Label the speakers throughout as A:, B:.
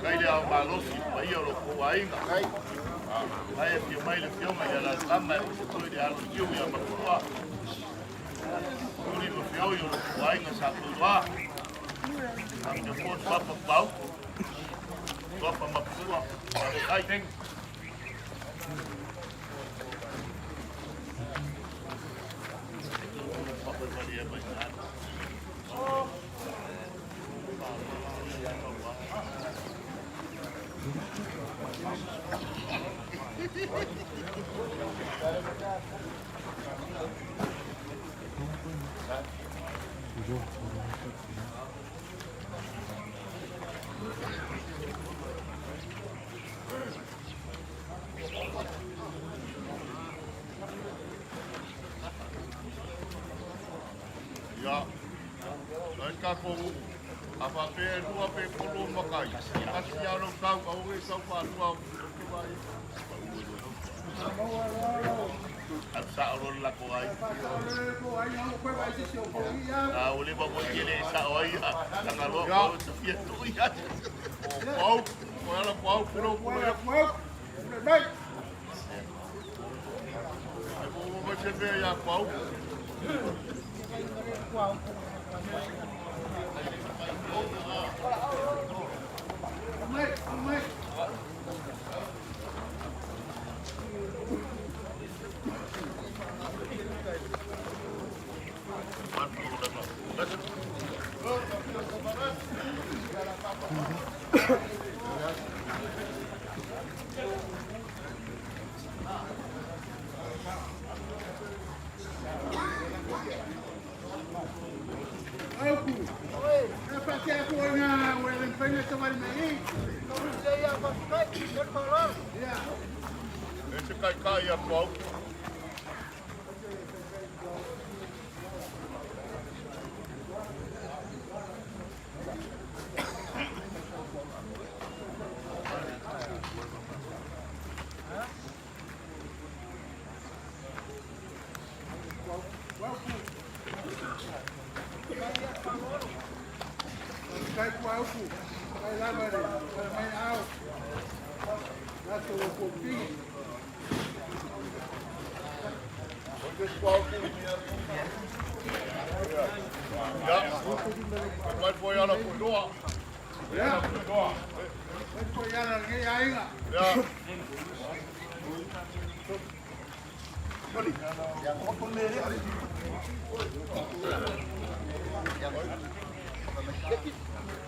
A: Kaile au malosi pa ia lo ko ainga. Ai e mai le fioma ia la tama e se toi de alo kiu ia makua. Uri lo fio ia lo ko ainga sa tuwa. Ang de fo papa pau. Papa makua. Ai teng. Papa valia mai. Ya, mereka kau apa dua puluh makai. Kasih orang tahu kau ini siapa dua. Sa orang laku ai. Ah, boleh bawa kiri sa ai. Tengah luar dia tu ya. Wow, kalau wow pulau. Baik. Aku macam ni ya wow. Mai. Esse cai atual. Cai com álcool, vai lá, Maria, vai álcool. Lá estou um pouquinho. Vai apoiar na coroa. Vai apoiar na guia ainda. Olha, já vou comer.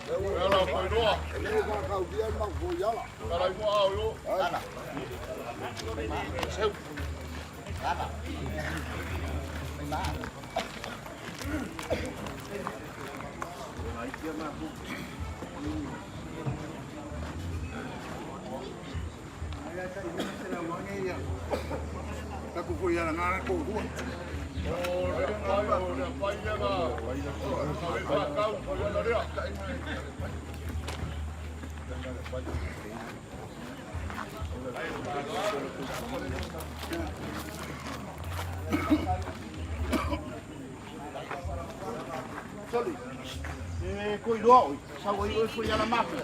A: Ela foi doa. Ele vai caldear uma folha. Cara, igual eu. Cara. Seu. Cara. Não nada. Aí tinha na boca. Aí a gente se la mangueia. Tá com folha na com rua. Oh, dia ayo, dia payah lah. Kami bakal folha dia. Sorry. Cuidado, sao aí foi a máquina.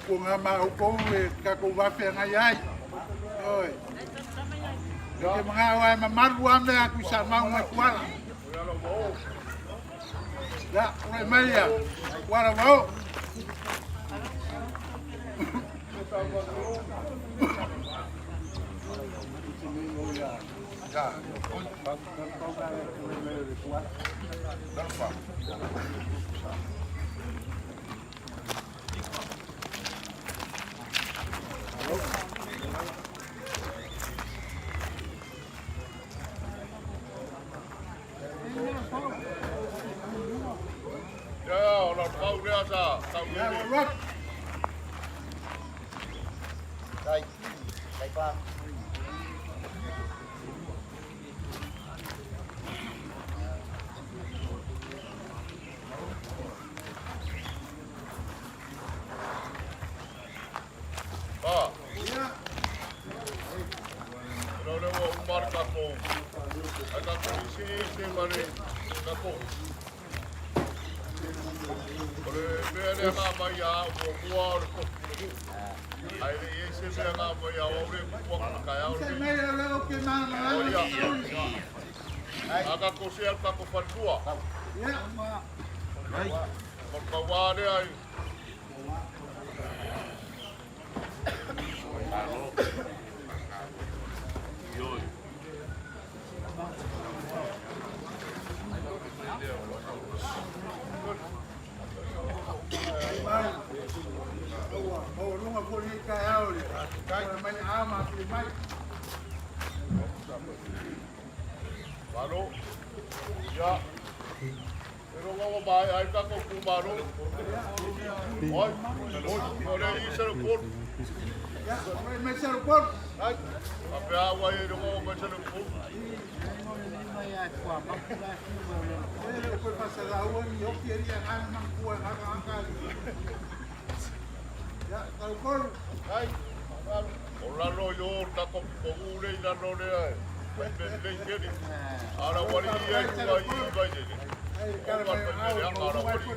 A: Kung mau kung kakuha ngai ai. Oi. Ke mga away mamaru ame aku sa mau kuala. Ya, oi meia. Kuala mau. Ya. dia sa, kau ni.
B: Đây, đây qua.
A: Aga ko siya pa ko padua. Ya, ma. Ay. Magkawari ay. Yoy. Oh, lunga po ni kaya uli. Kaya may ama kay Mike. Baru, ya. Pero nga ba ay ka ko kumaro. Oy, ole isang port. Ya, may isang port. Ay, apawa yun mo may isang port. Pero ko pa sa lawan, yo quería ang mangkuan ang. Ya, talkol. Ay, wala no yo tako pagulay na no niya. Ahora wali iya juga iba jadi. Kalau yang ahora wali.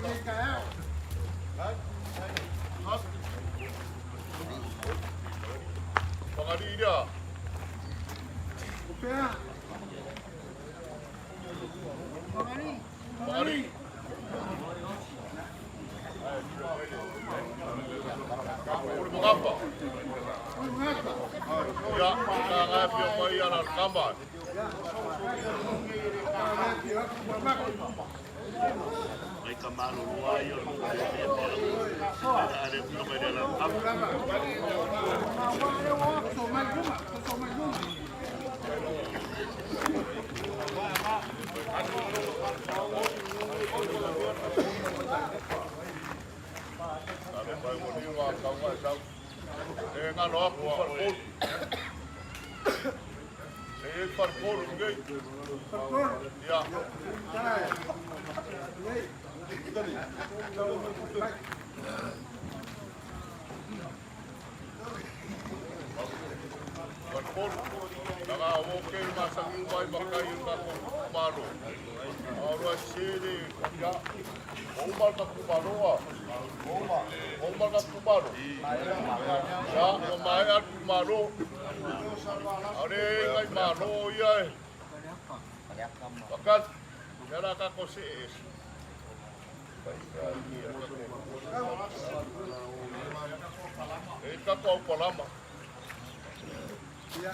A: Pangadi dia. Upaya. Pangadi. Mengapa? Ya, kita yang bayar al-kamar. May kamalo luwayo. Ada belum ada dalam kamar. Dengan aku perpol. Saya perpol enggak? Perpol? Ya. Perpol. Naka-okay masang ibay makain ako kumaro. Aura sini ya. Omal ka kumaro ah. Omal ka kumaro. Ya, kumayan kumaro. Are ngay maro ya. Bakat, kaya ka ko si is. Ika ko palama. Ya.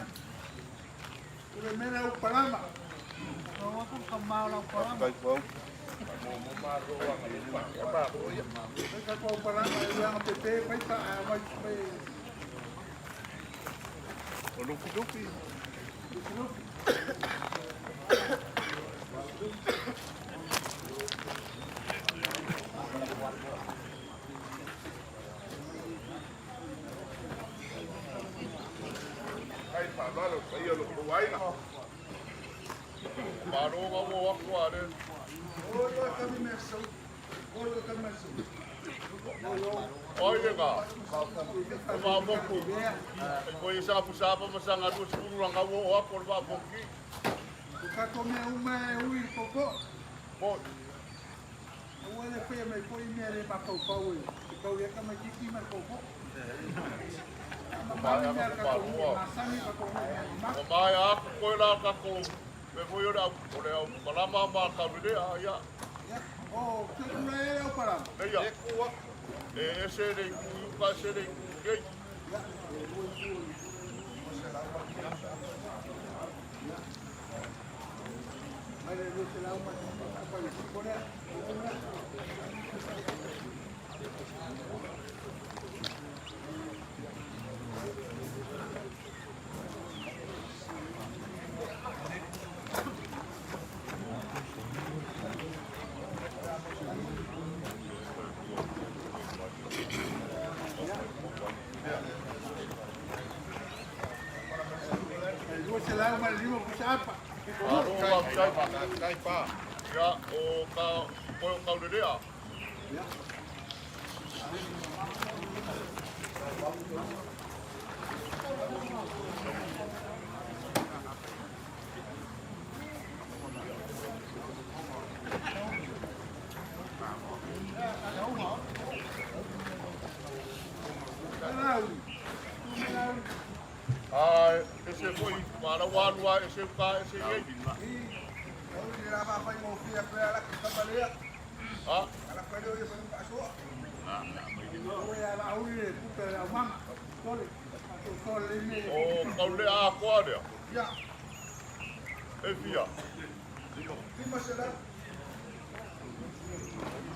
A: Primera palama. No, kung kamao lang palama. Mumaro ang lupa. Apa? Ika ko palama yang pepe pa pa may Lupi-lupi. Ay, Pablo, kayo lo buhay na. Paano nga mo ako ano? Oyo kami meso. Oyo kami meso. Oye ka. Mabok ko. Ko isa ka pusapa masang ano siguro lang kawo ako mabok ki. Ka come uma ui poco. Po. Wala pa may po imere pa po po. Ikaw ya ka magiki man poco. Mamaya ka ko masami ka ko. Mamaya ako ko la ka ko. Me voy a ole para mama ka vide ya. Oh, que no era para. Ya. Ese de va a ser de gay.
C: apa.
A: Aroa kaipa. Ya o ka koe o kaurerea.
C: Ya.
A: Ese foi para o ano, esse cá, esse aí. Ah, o caule a quadra. E via.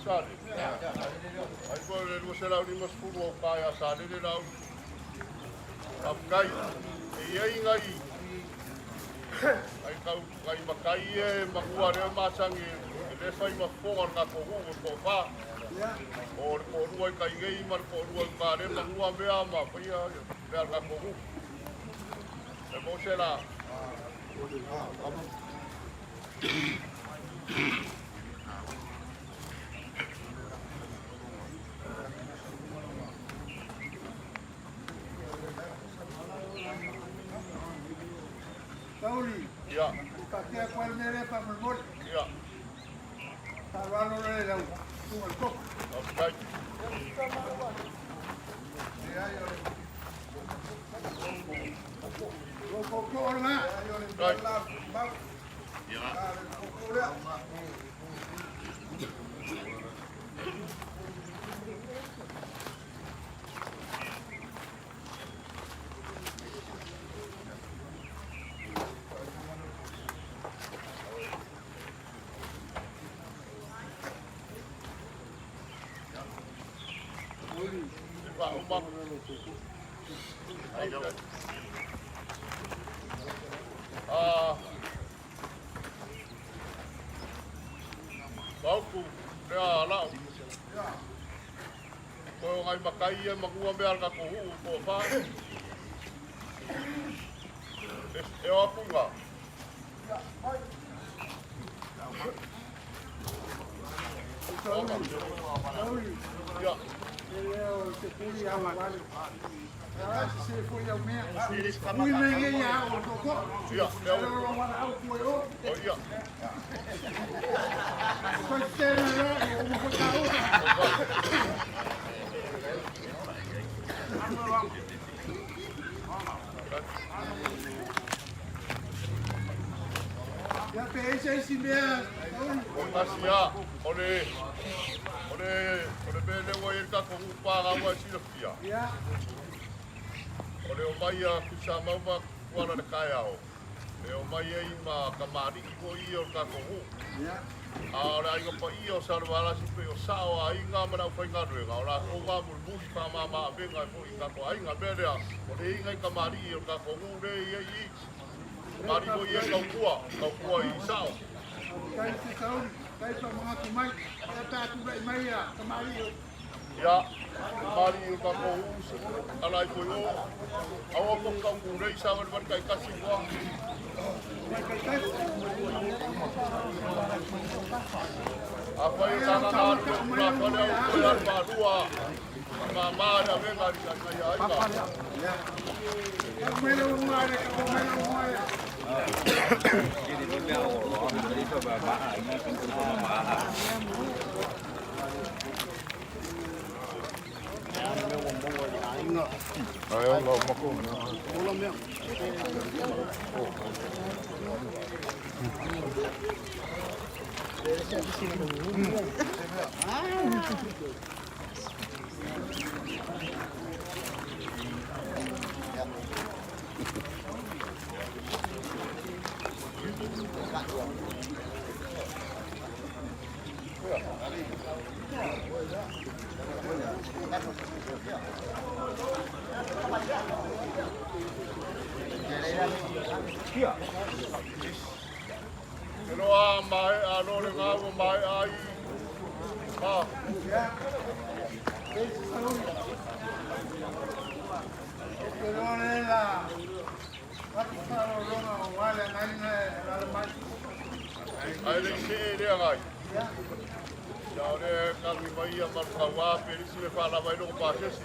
A: Sabe? Aí quando você lá o mas furo kai a sabe de lá. Apai. E aí ngai. Ai kau kai makai e makuare masangi. E fai ma fonga na ko ko fa. O ko ruai kai ngai mar ko ruai kare makua mea ma pia mea ka ko. E mo se la.
C: Tauri.
A: Ya.
C: Pakai kual mere pa memor.
A: Ya.
C: Tarwalo le lau. Tumal kok.
A: Okay.
C: Ya yo. Kok orna.
A: Right.
C: Ya. Bauku, rea lau. Koe ngai makai e makua mea ka kohu ko wha. E o apunga. Ya. Se foi ao meio. Fui ninguém a o tocou.
A: Ya,
C: Eu não vou dar o cuero.
A: oh ya.
C: Foi ter lá, eu vou botar o. Já fez esse mesmo.
A: Kasia, ole bele wa irka ko upa ga wa si fia.
C: Ya.
A: Ole o mai a kusa mama kuana de kai ao. E o mai ai ma kamari ko I o ka ko hu.
C: Ya.
A: Ahora yo pa I o salvala si pe o sao ai nga mana fa nga re nga ora o nga mu mu pa mama venga fo I ka ko ai nga bele a. Ole I nga kamari o ka ko hu re I. Mari ko I ka kua I sao.
C: Kai se saúde, kai pa mga tumay. Kaya tatu ba imaya, kamari.
A: Ya, mari o ka ko hu se alai ko yo. Awa ko ka ku re sa wan kai kasi ko. Apa yang sana nak pula pada ukuran baru mama ada memang di sana ya ika. Ayo nggak maku. Ulam ya. Pero mai ano le ngau mai ai. Ma.
C: Pero la Aku kalau ronga o wale nanga ala mai.
A: Ai le se ere ngai.
C: Ya.
A: Ya ore ka mi mai a mar ka wa pe ri se fa la vai no pa se si.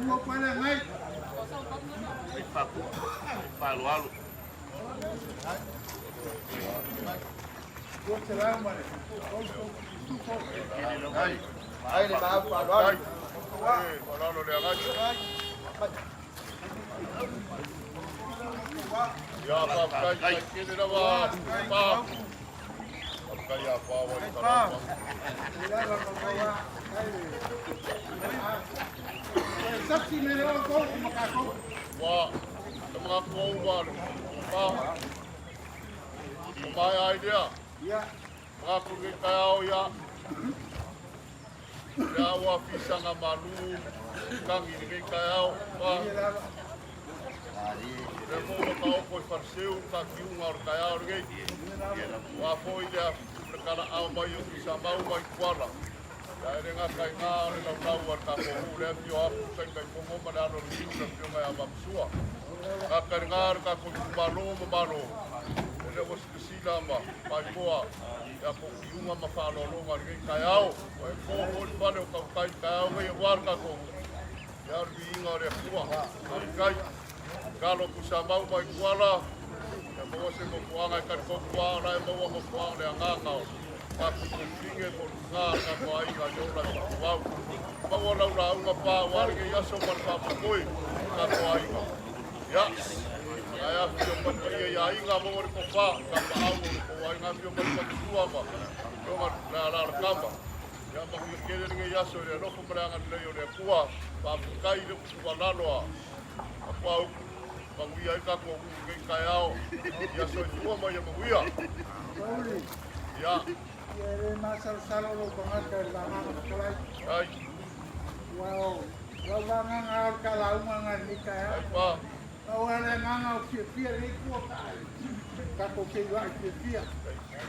C: Mo pala ngai.
A: Ai fa ku. Fa lo alu.
C: Ko te la mare.
B: Ai le ma pa lo.
A: Ai. Wala lo le ngai. Ya pa kai ke de wa pa. Kai ya pa wa ni pa.
C: Ya la ko wa. Saksi me lo ko makako.
A: Wa mga ko wa pa. Mai idea.
C: Ya.
A: Mga ko ke kaya ya. Ya wa pisanga malu kang ini kaya pa. Remo ka ko farseu ka kiunga or kaya or ge. Wa foi dia perkara au mai u sama u mai kwala. Ya renga kai nga re la tau ar ka ko re pio apu kai kai ko mo na no riu na pio mai aba sua. Ka karingar ka ko malo. Ele was sila ma mai koa. Ya ko kiunga ma fa lo lo ngar ge kai au. Ko ko pa le ka kai au ge war ka ko. Ya ringa re kuwa. Kai kalau kusama mai kuala. Ya mo se mo kuanga ka ko kuala mo mo kuala le nganga. Aku tinggal korang apa air aja orang wow, bawa orang apa warga ya semua apa koi apa air, ya, saya cuma ya air nggak mau berkopa, apa air, air nggak cuma berkopa apa, cuma nalar kamba, ya maksud kita ni ya soalnya lo kemerangan le yo le kuah, apa kai le kuah lalu apa mengwia kako kayau, ya soalnya mau ya mengwia, ya.
C: Ere masal salo lo bangat dari lama sekolah.
A: Ai.
C: Wow. Lo bangang ar kalau mangan nikah.
A: Apa?
C: Kau ada ngangau sipir ni kuat. Kako keluar sipir.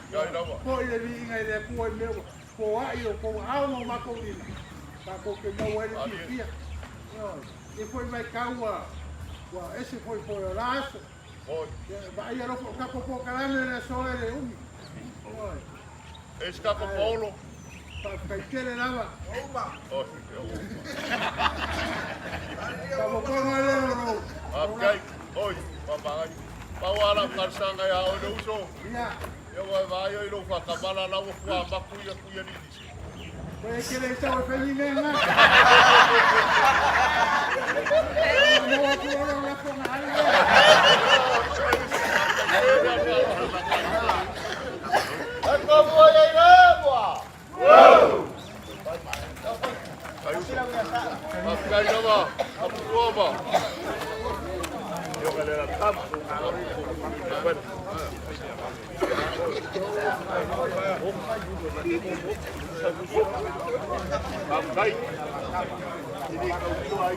A: Ya dah.
C: Kau ini ingat dia kuat meu. Kau ayo kau mau makau ini. Kako keluar sipir. Yo, depois vai caua. Wah, esse foi o laço.
A: Foi.
C: Vai aí lo kako po calame na sola de umi.
A: Esse capo Paulo.
C: Para que ele lava.
A: Oh,
C: Kamu kau malu.
A: okay. Oi, papai. Pawala karsanga ya ono uso.
C: Ya.
A: Ya wa vayo ilo fa kamala la wo kwa maku ya ni.
C: Boleh kira itu feliz nena. Mau aku orang lapor hari.
B: Aku boleh apa?
A: Pakai nama, apa tu apa? Yo galera, tam. Pakai. Ini kau tuai.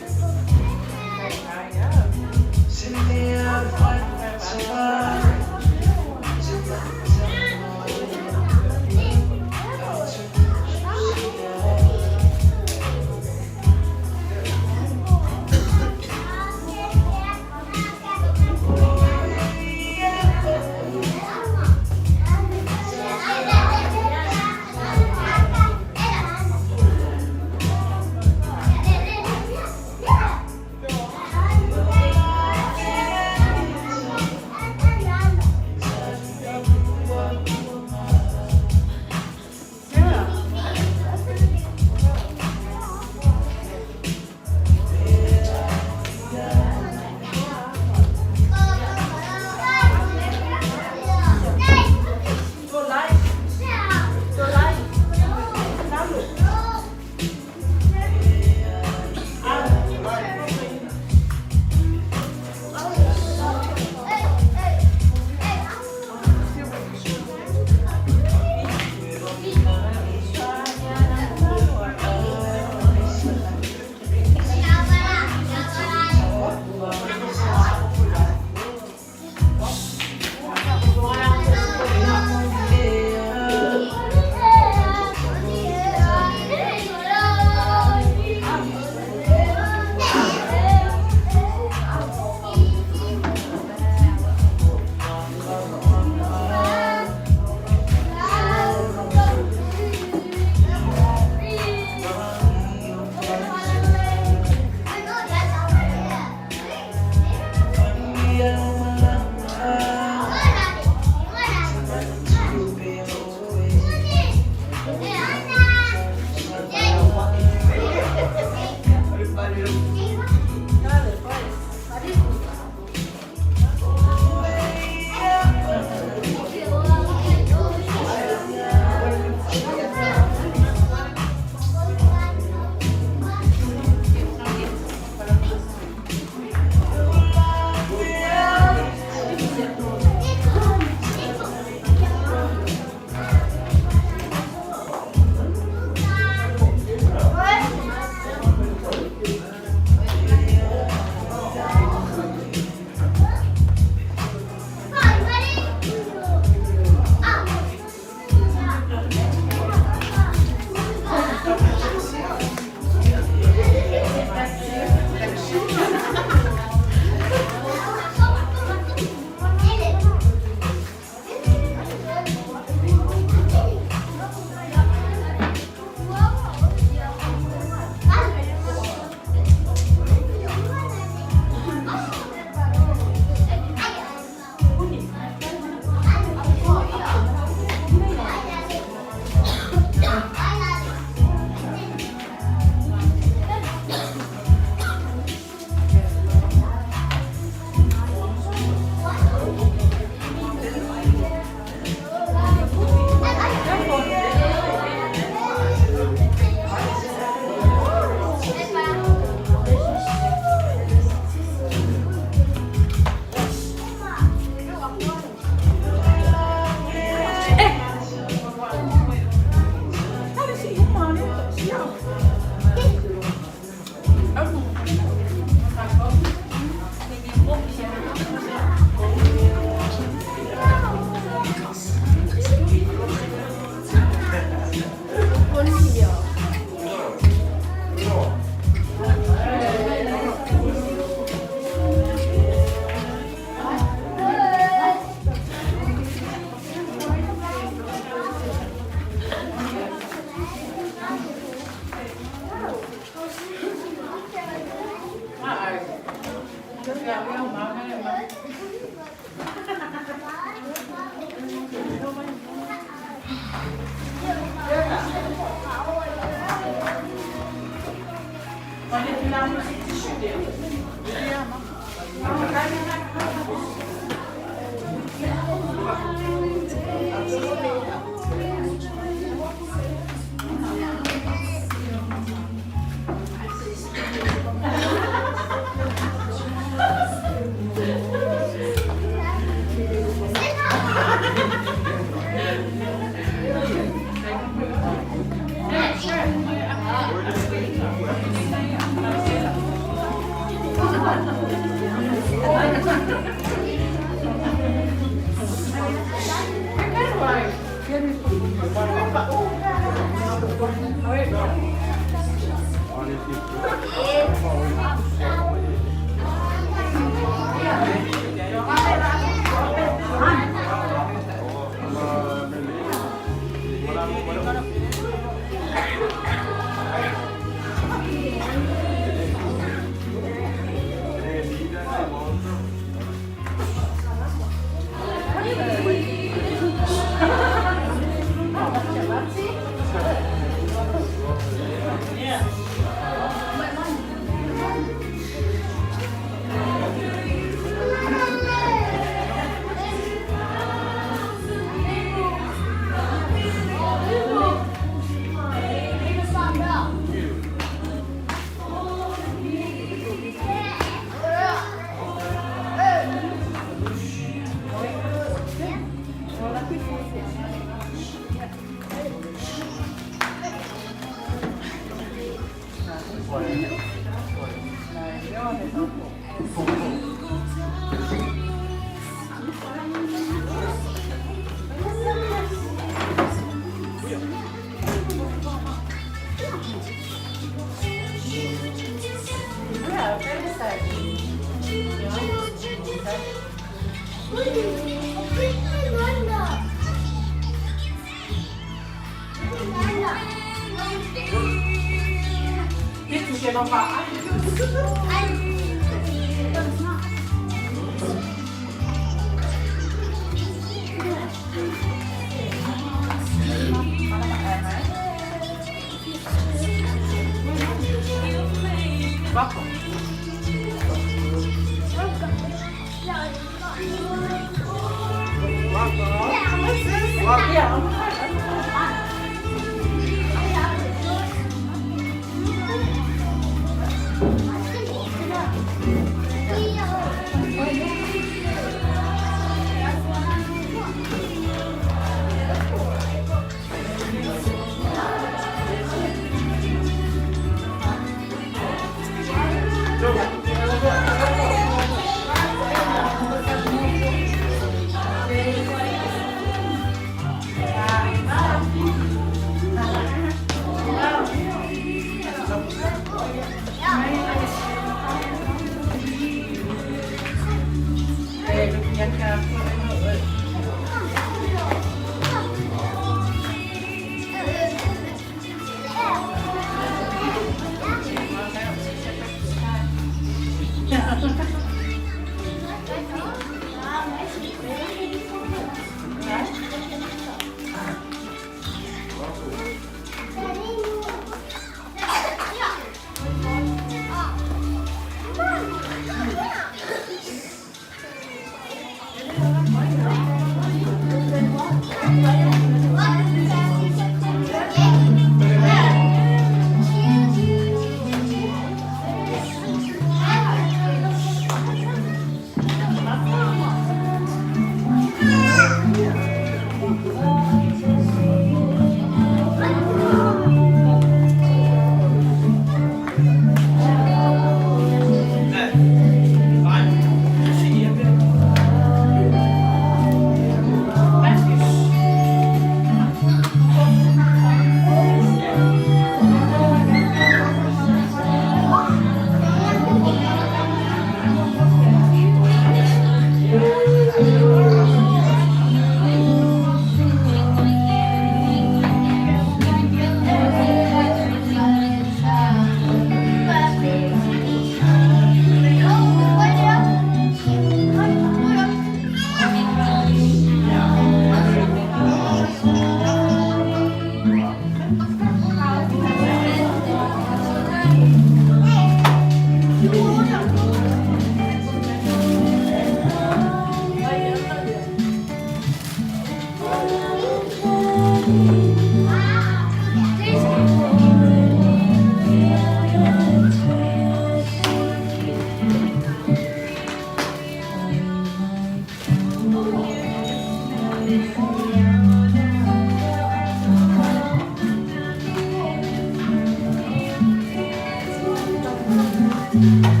D: Yeah.